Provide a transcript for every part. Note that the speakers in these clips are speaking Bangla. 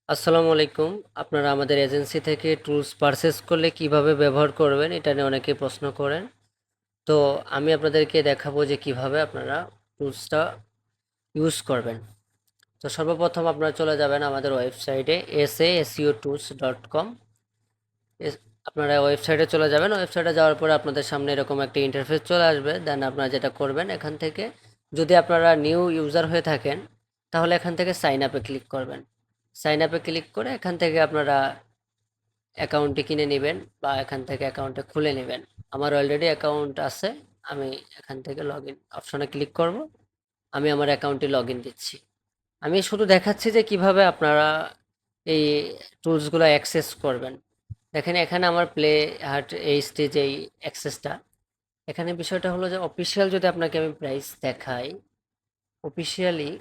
আসসালামু আলাইকুম। আপনারা আমাদের এজেন্সি থেকে টুলস পারচেজ করলে কিভাবে ব্যবহার করবেন এটা নিয়ে অনেকেই প্রশ্ন করেন। তো আমি আপনাদেরকে দেখাবো যে কিভাবে আপনারা টুলসটা ইউজ করবেন। তো সর্বপ্রথম আপনারা চলে যাবেন আমাদের ওয়েবসাইটে saseotools.com। আপনারা ওয়েবসাইটে চলে যাবেন। ওয়েবসাইটে যাওয়ার পরে আপনাদের সামনে এরকম একটা ইন্টারফেস চলে আসবে। দেন আপনারা যেটা করবেন এখান থেকে, যদি আপনারা নিউ ইউজার হয়ে থাকেন তাহলে এখান থেকে সাইন আপে ক্লিক করবেন। সাইন আপে ক্লিক করে এখান থেকে আপনারা অ্যাকাউন্টটি কিনে নেবেন বা এখান থেকে অ্যাকাউন্টে খুলে নেবেন। আমার অলরেডি অ্যাকাউন্ট আছে। আমি এখান থেকে লগ ইন অপশনে ক্লিক করব। আমি আমার অ্যাকাউন্টে লগ ইন দিচ্ছি। আমি শুধু দেখাচ্ছি যে কিভাবে আপনারা এই টুলসগুলো অ্যাক্সেস করবেন। দেখেন এখানে আমার প্লে হার্ট এইচডি যেই অ্যাক্সেসটা, এখানে বিষয়টা হলো যে অফিসিয়াল যদি আপনাকে আমি প্রাইস দেখাই, অফিসিয়ালি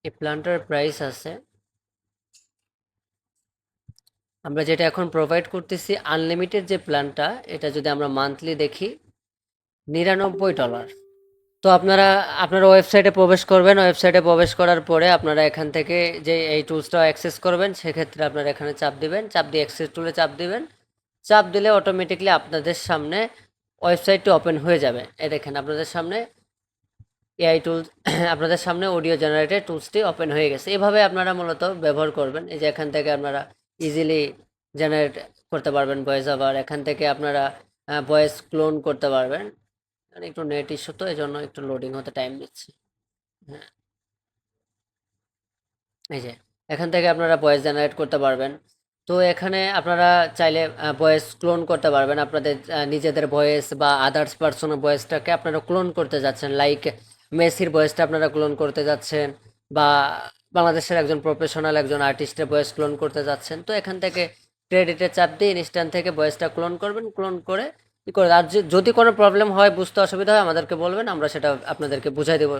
এই প্ল্যানটার প্রাইস আছে, আমরা যেটা এখন প্রোভাইড করতেছি আনলিমিটেড যে প্ল্যানটা, এটা যদি আমরা মান্থলি দেখি $99। তো আপনারা আপনারা ওয়েবসাইটে প্রবেশ করবেন। ওয়েবসাইটে প্রবেশ করার পরে আপনারা এখান থেকে যে এই টুলসটা অ্যাক্সেস করবেন, সেক্ষেত্রে আপনারা এখানে চাপ দিবেন। চাপ দিয়ে অ্যাক্সেস টুলে চাপ দিবেন। চাপ দিলে অটোমেটিকলি আপনাদের সামনে ওয়েবসাইটটি ওপেন হয়ে যাবে। এই দেখেন আপনাদের সামনে এআই টুলস আপনাদের সামনে অডিও জেনারেটেড টুলসটি ওপেন হয়ে গেছে। এভাবে আপনারা মূলত ব্যবহার করবেন। এই যে এখান থেকে আপনারা ইজিলি জেনারেট করতে পারবেন ভয়েস ওভার। এখান থেকে আপনারা ভয়েস ক্লোন করতে পারবেন। মানে একটু নেট ইস্যু তো এজন্য একটু লোডিং হতে টাইম নিচ্ছে। হ্যাঁ, এই যে এখান থেকে আপনারা ভয়েস জেনারেট করতে পারবেন। তো এখানে আপনারা চাইলে ভয়েস ক্লোন করতে পারবেন। আপনাদের নিজেদের ভয়েস বা আদার্স পার্সনের ভয়েসটাকে আপনারা ক্লোন করতে যাচ্ছেন, লাইক মেসির ভয়েসটা আপনারা ক্লোন করতে যাচ্ছেন, বা বাংলাদেশের একজন প্রফেশনাল একজন আর্টিস্টের ভয়েস ক্লোন করতে যাচ্ছেন। তো এখান থেকে ক্রেডিটে চাপ দিয়ে ইনস্ট্যান্ট থেকে ভয়েসটা ক্লোন করবেন। ক্লোন করে ই করে, আর যদি কোনো প্রবলেম হয়, বুঝতে অসুবিধা হয়, আমাদেরকে বলবেন, আমরা সেটা আপনাদেরকে বুঝাই দেবো।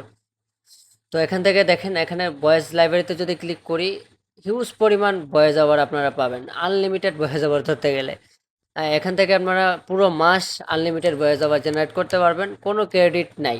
তো এখান থেকে দেখেন, এখানে ভয়েস লাইব্রেরিতে যদি ক্লিক করি, হিউজ পরিমাণ ভয়েস ওভার আপনারা পাবেন, আনলিমিটেড ভয়েস ওভার ধরতে গেলে। এখান থেকে আপনারা পুরো মাস আনলিমিটেড ভয়েস ওভার জেনারেট করতে পারবেন, কোনো ক্রেডিট নাই।